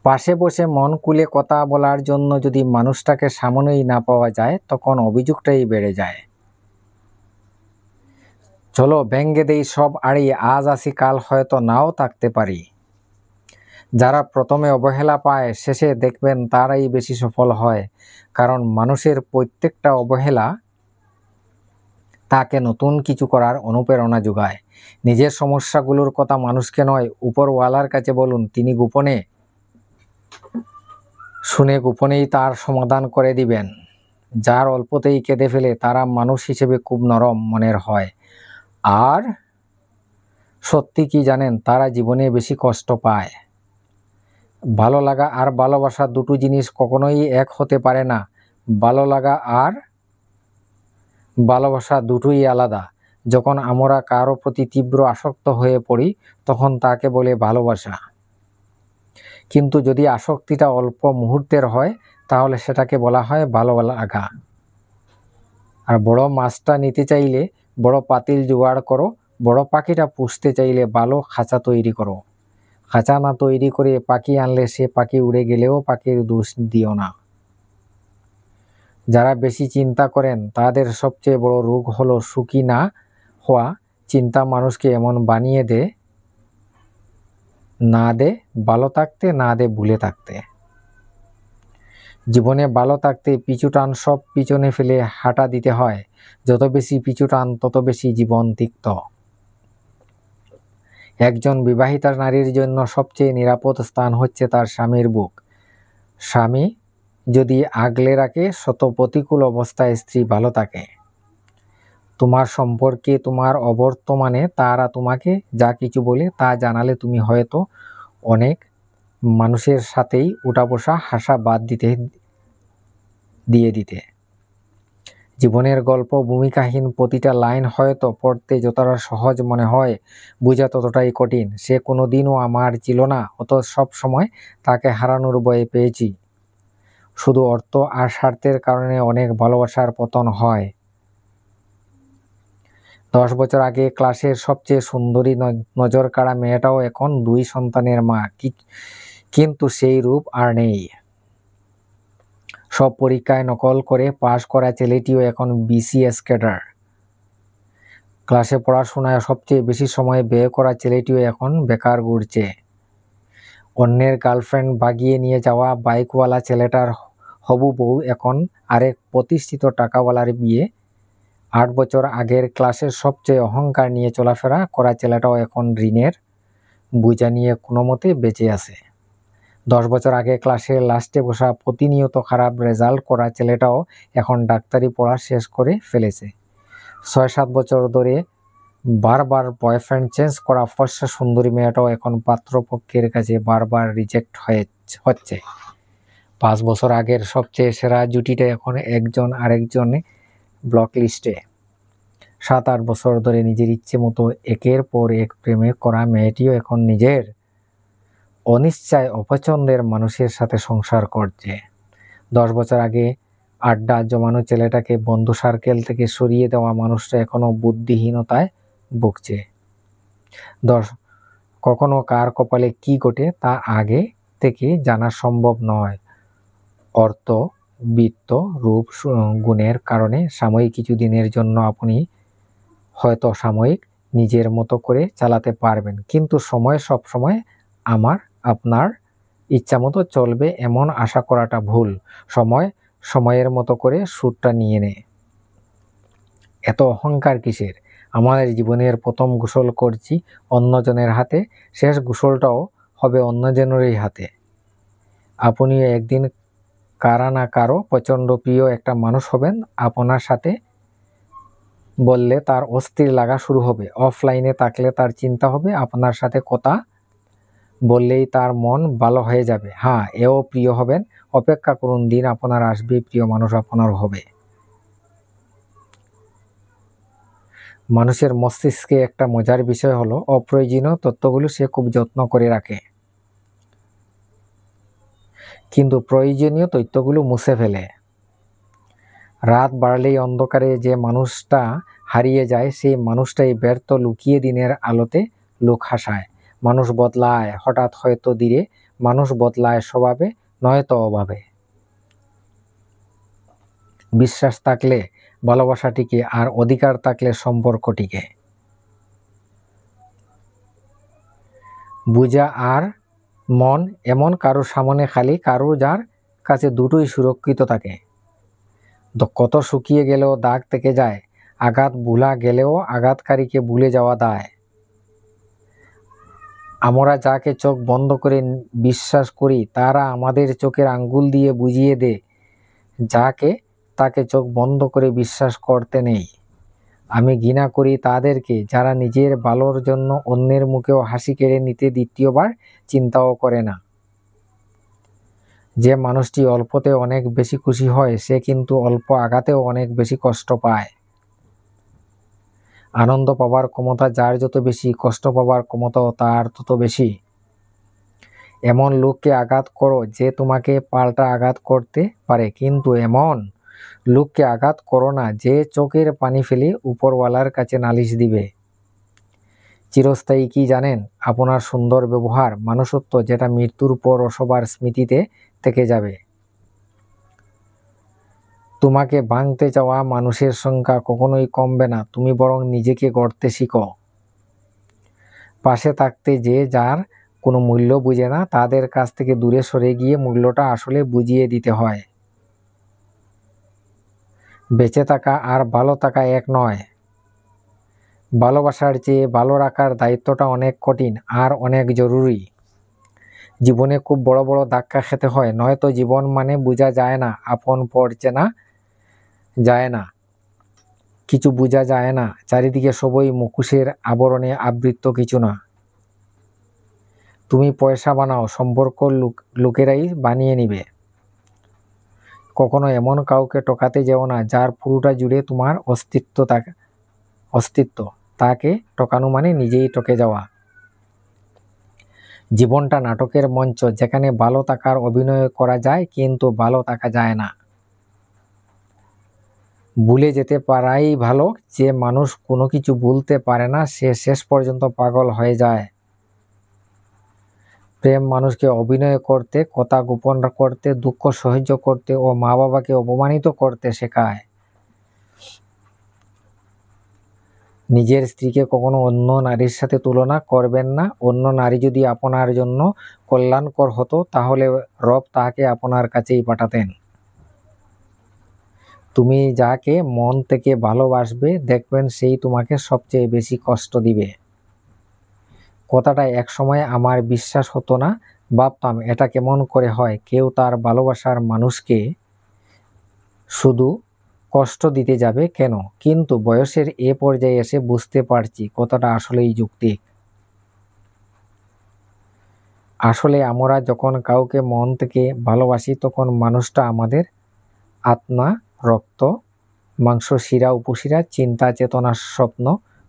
পাশে বসে মন খুলে কথা বলার জন্য যদি মানুষটাকে সামনেই না পাওয়া যায়, তখন অভিযোগটাই বেড়ে যায়। চলো ভেঙ্গে দেই সব আড়ি, আজ আসি কাল হয়তো নাও থাকতে পারি। যারা প্রথমে অবহেলা পায়, শেষে দেখবেন তারাই বেশি সফল হয়, কারণ মানুষের প্রত্যেকটা অবহেলা তাকে নতুন কিছু করার অনুপ্রেরণা যোগায়। নিজের সমস্যাগুলোর কথা মানুষকে নয়, উপরওয়ালার কাছে বলুন। তিনি গোপনে শুনে গোপনেই তার সমাধান করে দিবেন। যার অল্পতেই কেঁদে ফেলে তারা মানুষ হিসেবে খুব নরম মনের হয়, আর সত্যি কি জানেন, তারা জীবনে বেশি কষ্ট পায়। ভালো লাগা আর ভালোবাসা দুটো জিনিস কখনোই এক হতে পারে না। ভালো লাগা আর ভালোবাসা দুটোই আলাদা। যখন আমরা কারো প্রতি তীব্র আসক্ত হয়ে পড়ি, তখন তাকে বলে ভালোবাসা। কিন্তু যদি আসক্তিটা অল্প মুহূর্তের হয়, তাহলে সেটাকে বলা হয় ভালো লাগা। আর বড় মাছটা নিতে চাইলে বড় পাতিল জোগাড় করো, বড় পাখিটা পুষতে চাইলে ভালো খাঁচা তৈরি করো। খাঁচা না তৈরি করে পাখি আনলে সে পাখি উড়ে গেলেও পাখির দোষ দিও না। যারা বেশি চিন্তা করেন তাদের সবচেয়ে বড় রোগ হলো সুখী না হওয়া। চিন্তা মানুষকে এমন বানিয়ে দেয়, না দে ভালো থাকতে, না দে ভুলে থাকতে। জীবনে ভালো থাকতে পিছু টান সব পিছনে ফেলে হাঁটা দিতে হয়। যত বেশি পিছু টান তত বেশি জীবন তিক্ত। একজন বিবাহিতা নারীর জন্য সবচেয়ে নিরাপদ স্থান হচ্ছে তার স্বামীর বুক। স্বামী যদি আগলে রাখে, শত প্রতিকূল অবস্থায় স্ত্রী ভালো থাকে। তোমার সম্পর্কে, তোমার অবর্তমানে তারা তোমাকে যা কিছু বলে তা জানালে তুমি হয়তো অনেক মানুষের সাথেই উঠা বসা হাসা বাদ দিয়ে দিতে। জীবনের গল্প ভূমিকাহীন, প্রতিটা লাইন হয়তো পড়তে যতটা সহজ মনে হয়, বোঝা ততটাই কঠিন। সে কোনোদিনও আমার ছিল না, অত সব সময় তাকে হারানোর ভয়ে পেয়েছি। শুধু অর্থ আর স্বার্থের কারণে অনেক ভালোবাসার পতন হয়। 10 বছর আগে ক্লাসের সবচেয়ে সুন্দরী নজর কাড়া মেয়েটাও এখন 2 সন্তানের মা, কিন্তু সেই রূপ আর নেই। সব পরীক্ষায় নকল করে পাশ করা ছেলেটিও এখন বিসিএস ক্যাডার। ক্লাসে পড়াশোনায় সবচেয়ে বেশি সময় ব্যয় করা ছেলেটিও এখন বেকার ঘুরছে। অন্যের গার্লফ্রেন্ড বাগিয়ে নিয়ে যাওয়া বাইকওয়ালা ছেলেটার হবু বউ এখন আরেক প্রতিষ্ঠিত টাকাওয়ালার বিয়ে। 8 বছর আগের ক্লাসের সবচেয়ে অহংকার নিয়ে চলাফেরা করা ছেলেটাও এখন ঋণের বোঝা নিয়ে কোনো মতে বেঁচে আছে। 10 বছর আগে ক্লাসের লাস্টে বসা প্রতিনিয়ত খারাপ রেজাল্ট করা ছেলেটাও এখন ডাক্তারি পড়া শেষ করে ফেলেছে। 6-7 বছর ধরে বারবার বয়ফ্রেন্ড চেঞ্জ করা ফর্সা সুন্দরী মেয়েটাও এখন পাত্রপক্ষের কাছে বারবার রিজেক্ট হচ্ছে। 5 বছর আগের সবচেয়ে সেরা জুটিটা এখন একজন আরেকজনে ব্লক লিস্টে। 7-8 বছর ধরে নিজের ইচ্ছে মতো একের পর এক প্রেমে করা মেয়েটিও এখন নিজের অনিশ্চয় অপছন্দের মানুষের সাথে সংসার করছে। 10 বছর আগে আড্ডা জমানো ছেলেটাকে বন্ধু সার্কেল থেকে সরিয়ে দেওয়া মানুষটা এখনো বুদ্ধিহীনতায় ভুগছে। কখনো কার কপালে কি ঘটে তা আগে থেকে জানা সম্ভব নয়। অর্থ, বিত্ত, রূপ, গুণের কারণে সাময়িক কিছু দিনের জন্য আপনি হয়তো সাময়িক নিজের মতো করে চালাতে পারবেন, কিন্তু সময় সব সময় আপনার ইচ্ছা মতো চলবে এমন আশা করাটা ভুল। সময় সময়ের মতো করে সুরটা নিয়ে নেয়। এত অহংকার কিসের? আমাদের জীবনের প্রথম গোসল করছি অন্যজনের হাতে, শেষ গোসলটাও হবে অন্যজনেরই হাতে। আপনিও একদিন কারা না কারো প্রচণ্ড প্রিয় একটা মানুষ হবেন। আপনার সাথে বললে তার অস্থির লাগা শুরু হবে, অফলাইনে থাকলে তার চিন্তা হবে, আপনার সাথে কথা বললেই তার মন ভালো হয়ে যাবে। হ্যাঁ, এও প্রিয় হবেন। অপেক্ষা করুন, দিন আপনার আসবে, প্রিয় মানুষ আপনার হবে। মানুষের মস্তিষ্কে একটা মজার বিষয় হলো, অপ্রয়োজনীয় তথ্যগুলো সে খুব যত্ন করে রাখে, কিন্তু প্রয়োজনীয় তথ্যগুলো মুছে ফেলে। রাত বাড়লেই অন্ধকারে যে মানুষটা হারিয়ে যায়, সেই মানুষটাই ব্যর্থ লুকিয়ে দিনের আলোতে লোক হাসায়। মানুষ বদলায়, হঠাৎ হয়তো ধীরে মানুষ বদলায় স্বভাবে, নয়তো অভাবে। বিশ্বাস থাকলে ভালোবাসা টিকে, আর অধিকার থাকলে সম্পর্ক টিকে। বুঝা আর মন এমন কারো সামনে খালি, কারো যার কাছে দুটোই সুরক্ষিত থাকে। কত শুকিয়ে গেলেও দাগ থেকে যায়, আঘাত ভুলা গেলেও আঘাতকারীকে ভুলে যাওয়া দায়। আমরা যাকে চোখ বন্ধ করে বিশ্বাস করি, তারা আমাদের চোখের আঙ্গুল দিয়ে বুঝিয়ে দেয় যাকে তাকে চোখ বন্ধ করে বিশ্বাস করতে নেই। আমি ঘৃণা করি তাদেরকে যারা নিজের ভালোর জন্য অন্যের মুখেও হাসি কেড়ে নিতে দ্বিতীয়বার চিন্তাও করে না। যে মানুষটি অল্পতে অনেক বেশি খুশি হয়, সে কিন্তু অল্প আঘাতেও অনেক বেশি কষ্ট পায়। আনন্দ পাবার ক্ষমতা যার যত বেশি, কষ্ট পাবার ক্ষমতাও তার তত বেশি। এমন লোককে আঘাত করো যে তোমাকে পাল্টা আঘাত করতে পারে, কিন্তু এমন লোককে আঘাত করো না যে চোখের পানি ফেলে উপরওয়ালার কাছে নালিশ দিবে। চিরস্থায়ী কি জানেন? আপনার সুন্দর ব্যবহার, মানুষত্ব, যেটা মৃত্যুর পর সবার স্মৃতিতে থেকে যাবে। তোমাকে ভাঙতে চাওয়া মানুষের সংখ্যা কখনোই কমবে না, তুমি বরং নিজেকে গড়তে শিখো। পাশে থাকতে যে যার কোনো মূল্য বুঝে না, তাদের কাছ থেকে দূরে সরে গিয়ে মূল্যটা আসলে বুঝিয়ে দিতে হয়। বেঁচে থাকা আর ভালো থাকা এক নয়। ভালোবাসার চেয়ে ভালো রাখার দায়িত্বটা অনেক কঠিন আর অনেক জরুরি। জীবনে খুব বড় বড় ধাক্কা খেতে হয়, নয়তো জীবন মানে বোঝা যায় না, আপন পর চেনা যায় না, কিছু বোঝা যায় না, চারিদিকে সবই মুখোশের আবরণে আবৃত কিছু না। তুমি পয়সা বানাও, সম্পর্ক লোকেরাই বানিয়ে নিবে। কখনো এমন কাউকে টকাতে যেও না যার পুরোটা জুড়ে তোমার অস্তিত্ব। তাকে টকানো মানে নিজেই টকে যাওয়া। জীবনটা নাটকের মঞ্চ, যেখানে ভালো থাকার অভিনয় করা যায় কিন্তু ভালো থাকা যায় না। ভুলে যেতে পারাই ভালো। যে মানুষ কোনো কিছু ভুলতে পারে না, সে শেষ পর্যন্ত পাগল হয়ে যায়। প্রেম মানুষকে অভিনয় করতে, কথা গোপন করতে, দুঃখ সহ্য করতে ও মা বাবাকে অপমানিত করতে শেখায়। নিজের স্ত্রীকে কখনো অন্য নারীর সাথে তুলনা করবেন না। অন্য নারী যদি আপনার জন্য কল্যাণকর হতো, তাহলে রব তাকে আপনার কাছেই পাঠাতেন। তুমি যাকে মন থেকে ভালোবাসবে, দেখবেন সেই তোমাকে সবচেয়ে বেশি কষ্ট দিবে। কথাটা একসময় আমার বিশ্বাস হতো না, ভাবতাম এটা কেমন করে হয়, কেউ তার ভালোবাসার মানুষকে শুধু কষ্ট দিতে যাবে কেন? কিন্তু বয়সের এ পর্যায়ে এসে বুঝতে পারছি কথাটা আসলেই যৌক্তিক। আসলে আমরা যখন কাউকে মন থেকে ভালোবাসি, তখন মানুষটা আমাদের আত্মা, রক্ত, মাংস, শিরা, উপশিরা, চিন্তা, চেতনা, স্বপ্ন,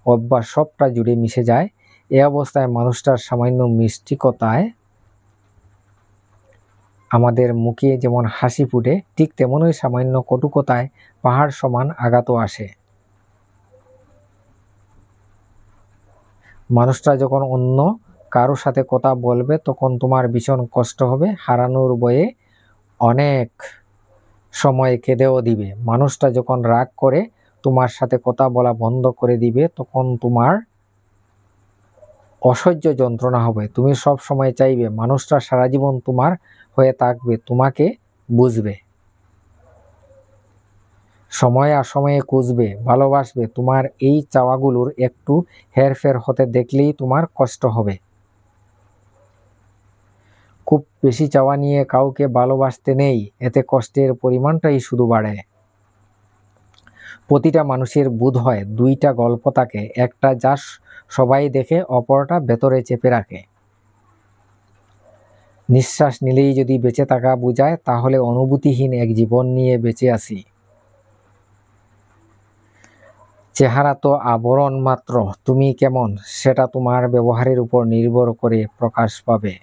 অভ্যাস সবটা জুড়ে মিশে যায়। এ অবস্থায় মানুষটার সামান্য মিষ্টি কথায় আমাদের মুখে যেমন হাসি ফুটে, ঠিক তেমনই সামান্য কটু কথায় পাহাড় সমান আঘাতও আসে। মানুষটা যখন অন্য কারো সাথে কথা বলবে, তখন তোমার ভীষণ কষ্ট হবে, হারানোর ভয়ে অনেক সময় কেঁদেও দিবে। মানুষটা যখন রাগ করে তোমার সাথে কথা বলা বন্ধ করে দিবে, তখন তোমার অসহ্য যন্ত্রণা হবে। তুমি সব সময় চাইবে মানুষটা সারা জীবন তোমার হয়ে থাকবে, তোমাকে বুঝবে, সময়ে অসময়ে খুঁজবে, ভালোবাসবে। তোমার এই চাওয়াগুলোর একটু হেরফের হতে দেখলেই তোমার কষ্ট হবে। খুব বেশি চাওয়া নিয়ে কাউকে ভালোবাসতে নেই, এতে কষ্টের পরিমাণটাই শুধু বাড়ে। প্রতিটা মানুষের বোধ হয় দুইটা গল্প থাকে, একটা যা সবাই দেখে, অপরটা ভেতরে চেপে রাখে। নিঃশ্বাস নিলেই যদি বেঁচে থাকা বোঝায়, তাহলে অনুভূতিহীন এক জীবন নিয়ে বেঁচে আছি। চেহারা তো আবরণ মাত্র, তুমি কেমন সেটা তোমার ব্যবহারের উপর নির্ভর করে প্রকাশ পাবে।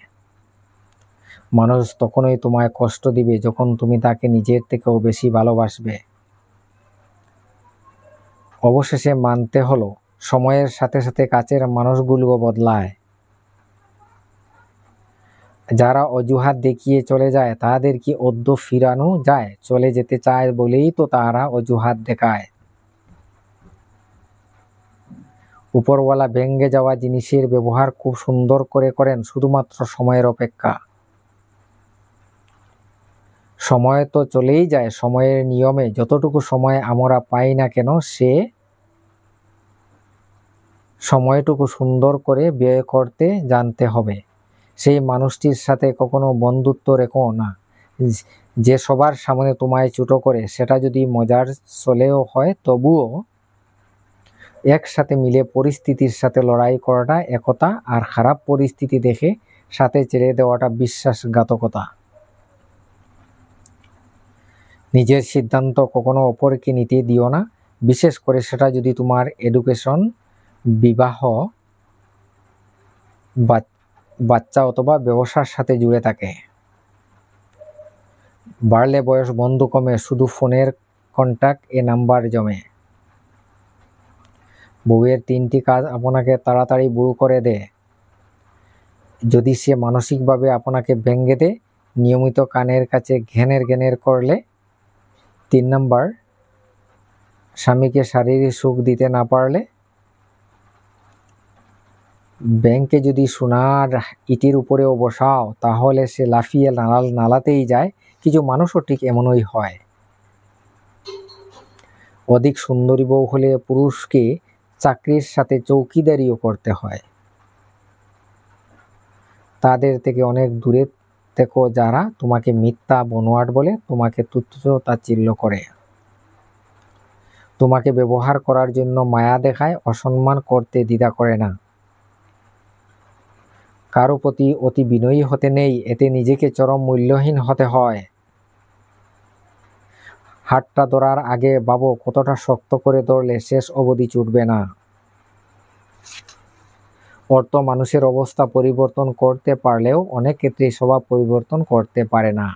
মানুষ তখনই তোমায় কষ্ট দিবে যখন তুমি তাকে নিজের থেকেও বেশি ভালোবাসবে। অবশেষে মানতে হলো, সময়ের সাথে সাথে কাছের মানুষগুলোও বদলায়। যারা অজুহাত দেখিয়ে চলে যায় তাদের কি অদ্য ফিরানো যায়? চলে যেতে চায় বলেই তো তারা অজুহাত দেখায়। উপরওয়ালা ভেঙে যাওয়া জিনিসের ব্যবহার খুব সুন্দর করে করেন, শুধুমাত্র সময়ের অপেক্ষা। সময় তো চলেই যায় সময়ের নিয়মে। যতটুকু সময় আমরা পাই না কেন সে সময়টুকু সুন্দর করে ব্যয় করতে জানতে হবে। সেই মানুষটির সাথে কখনো বন্ধুত্ব রেখো না যে সবার সামনে তোমায় ছোট করে। সেটা যদি মজার চলেও হয় তবুও একসাথে মিলে পরিস্থিতির সাথে লড়াই করাটা একতা, আর খারাপ পরিস্থিতি দেখে সাথে ছেড়ে দেওয়াটা বিশ্বাসঘাতকতা। নিজের সিদ্ধান্ত কখনো অপরকে নিতে দিও না, বিশেষ করে সেটা যদি তোমার এডুকেশন, বিবাহ, বাচ্চা অথবা ব্যবসার সাথে জুড়ে থাকে। বাড়লে বয়স বন্ধু কমে, শুধু ফোনের কন্টাক্ট এ নাম্বার জমে। বউয়ের 3টি কাজ আপনাকে তাড়াতাড়ি বুড়ো করে দেয়। যদি সে মানসিকভাবে আপনাকে ভেঙে দেয়, নিয়মিত কানের কাছে ঘ্যানের করলে। 3 নাম্বার, স্বামীকে শারীরিক সুখ দিতে না পারলে। ব্যাংকে যদি সোনার ইটের উপরেও বসাও তাহলে সে লাফিয়ে নালাতেই যায়। কিছু মানুষও ঠিক এমনই হয়। অধিক সুন্দরী বউ হলে পুরুষকে চাকরির সাথে চৌকিদারিও করতে হয়। তাদের থেকে অনেক দূরে থেকো যারা তোমাকে মিথ্যা বনোয়াট বলে, তোমাকে তুচ্ছ-তাচ্ছিল্য করে, তোমাকে ব্যবহার করার জন্য মায়া দেখায়, অসম্মান করতে দ্বিধা করে না। কারো প্রতি অতি বিনয়ী হতে নেই, এতে নিজেকে চরম মূল্যহীন হতে হয়। হাতটা ধরার আগে ভাবো কতটা শক্ত করে ধরলে শেষ অবধি ছুটবে না। অর্থ মানুষের অবস্থা পরিবর্তন করতে পারলেও অনেক ক্ষেত্রে স্বভাব পরিবর্তন করতে পারে না।